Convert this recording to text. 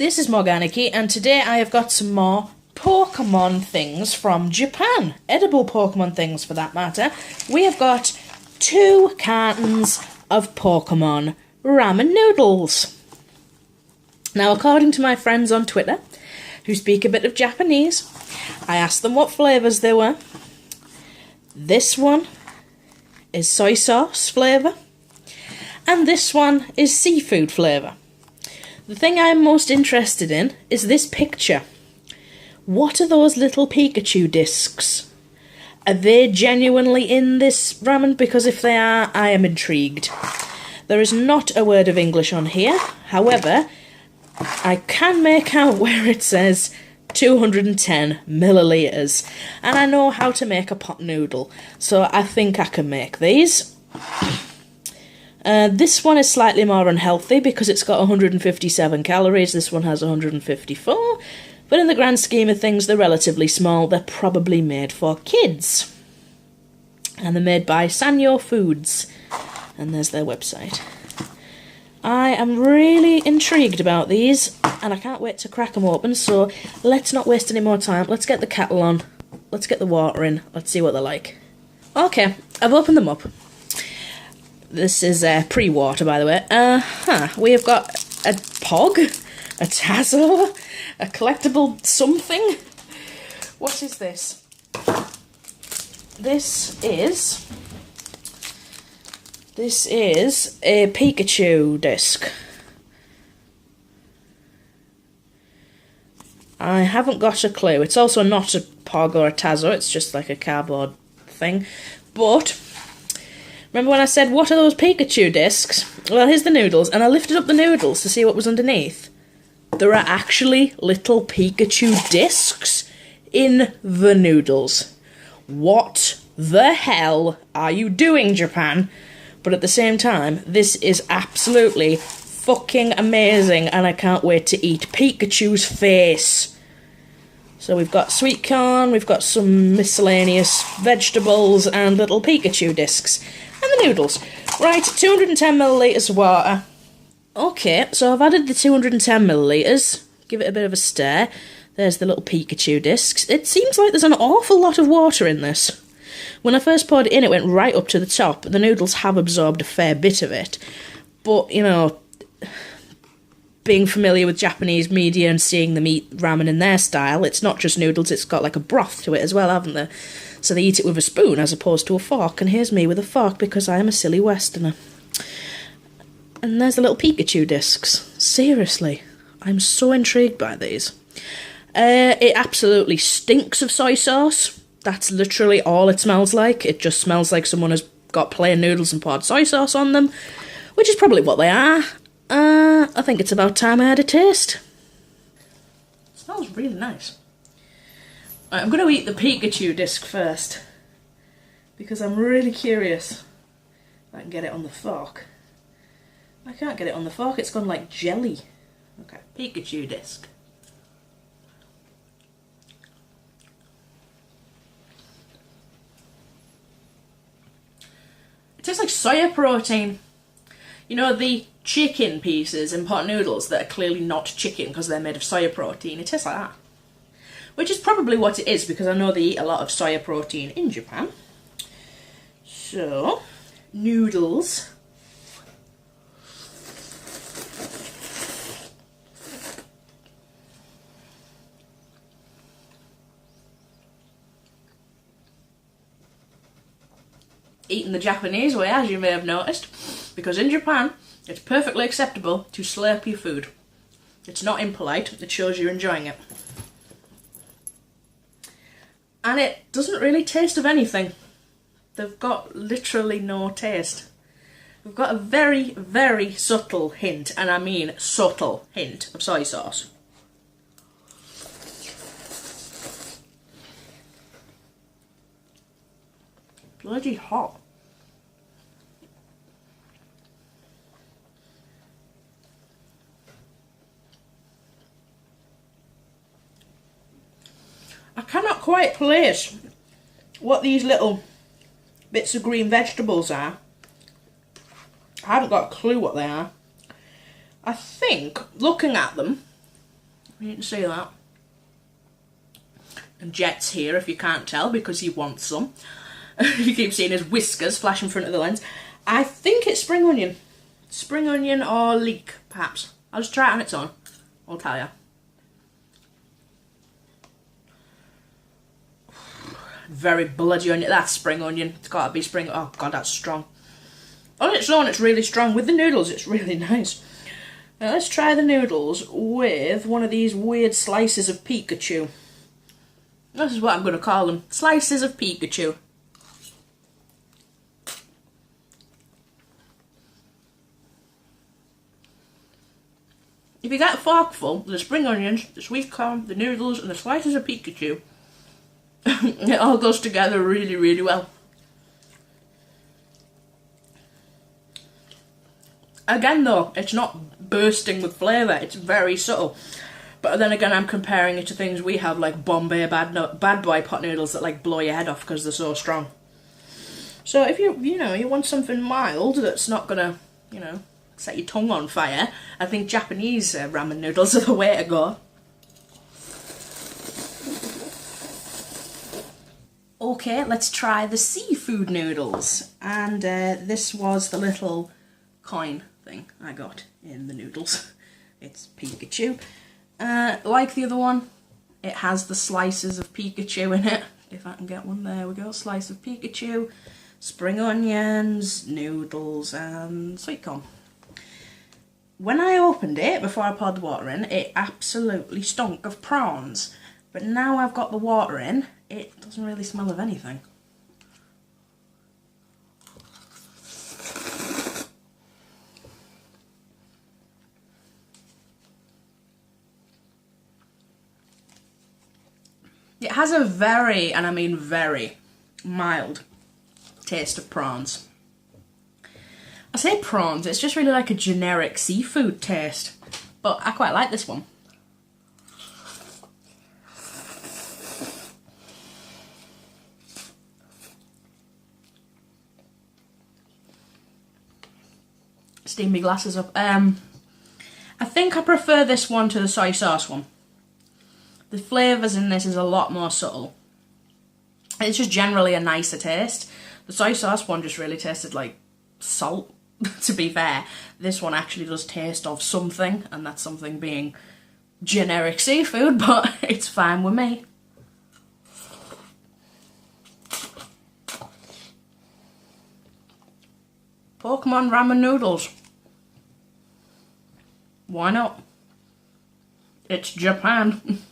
This is Morganiki, and today I have got some more Pokemon things from Japan. Edible Pokemon things, for that matter. We have got 2 cartons of Pokemon ramen noodles. Now, according to my friends on Twitter, who speak a bit of Japanese, I asked them what flavours they were. This one is soy sauce flavour, and this one is seafood flavour. The thing I'm most interested in is this picture. What are those little Pikachu discs? Are they genuinely in this ramen? Because if they are, I am intrigued. There is not a word of English on here. However, I can make out where it says 210 millilitres. And I know how to make a pot noodle, so I think I can make these. This one is slightly more unhealthy because it's got 157 calories. This one has 154. But in the grand scheme of things, they're relatively small. They're probably made for kids. And they're made by Sanyo Foods. And there's their website. I am really intrigued about these, and I can't wait to crack them open, so let's not waste any more time. Let's get the kettle on. Let's get the water in. Let's see what they're like. Okay, I've opened them up. This is pre-water, by the way. We have got a Pog, a Tazo, a collectible something. What is this? This is a Pikachu disc. I haven't got a clue. It's also not a Pog or a Tazo, it's just like a cardboard thing. But remember when I said, what are those Pikachu discs? Well, here's the noodles, and I lifted up the noodles to see what was underneath. There are actually little Pikachu discs in the noodles. What the hell are you doing, Japan? But at the same time, this is absolutely fucking amazing, and I can't wait to eat Pikachu's face. So we've got sweet corn, we've got some miscellaneous vegetables, and little Pikachu discs. And the noodles. Right, 210 millilitres of water. Okay, so I've added the 210 millilitres. Give it a bit of a stir. There's the little Pikachu discs. It seems like there's an awful lot of water in this. When I first poured it in, it went right up to the top. The noodles have absorbed a fair bit of it. But, you know, being familiar with Japanese media and seeing them eat ramen in their style, it's not just noodles, it's got like a broth to it as well, haven't they? So they eat it with a spoon as opposed to a fork, and here's me with a fork because I am a silly Westerner. And there's the little Pikachu discs. Seriously, I'm so intrigued by these. It absolutely stinks of soy sauce. That's literally all it smells like. It just smells like someone has got plain noodles and poured soy sauce on them, which is probably what they are. I think it's about time I had a taste. It smells really nice. Right, I'm going to eat the Pikachu disc first, because I'm really curious if I can get it on the fork. I can't get it on the fork, it's gone like jelly. Okay, Pikachu disc. It tastes like soya protein. You know, the chicken pieces in pot noodles that are clearly not chicken because they're made of soya protein. It tastes like that. Which is probably what it is, because I know they eat a lot of soya protein in Japan. So, noodles. Eating the Japanese way, as you may have noticed, because in Japan, it's perfectly acceptable to slurp your food. It's not impolite, it shows you're enjoying it. And it doesn't really taste of anything. They've got literally no taste. We've got a very, very subtle hint, and I mean subtle hint, of soy sauce. Bloody hot. I cannot quite place what these little bits of green vegetables are. I haven't got a clue what they are. I think, looking at them, You can see that. And Jet's here, if you can't tell, because he wants some. You keep seeing his whiskers flash in front of the lens. I think it's spring onion. Spring onion or leek, perhaps. I'll just try it on its own. I'll tell you. Very bloody onion. That's spring onion. It's got to be spring. Oh god, that's strong. On its own, it's really strong. With the noodles, it's really nice. Now let's try the noodles with one of these weird slices of Pikachu. This is what I'm going to call them. Slices of Pikachu. If you get a forkful, the spring onions, the sweet corn, the noodles, and the slices of Pikachu, it all goes together really, really well. Again though, it's not bursting with flavour, it's very subtle. But then again, I'm comparing it to things we have like Bombay bad boy pot noodles that like blow your head off because they're so strong. So if you want something mild that's not gonna, set your tongue on fire, I think Japanese ramen noodles are the way to go. Okay, let's try the seafood noodles. And this was the little coin thing I got in the noodles. It's Pikachu. Like the other one, it has the slices of Pikachu in it. If I can get one, there we go. Slice of Pikachu, spring onions, noodles, and sweet corn. When I opened it, before I poured the water in, it absolutely stunk of prawns. But now I've got the water in, it doesn't really smell of anything. It has a very, and I mean very, mild taste of prawns. I say prawns, it's just really like a generic seafood taste, but I quite like this one. Steam my glasses up. I think I prefer this one to the soy sauce one. The flavours in this is a lot more subtle. It's just generally a nicer taste. The soy sauce one just really tasted like salt. To be fair, this one actually does taste of something, and that something being generic seafood, but it's fine with me. Pokemon ramen noodles. Why not? It's Japan.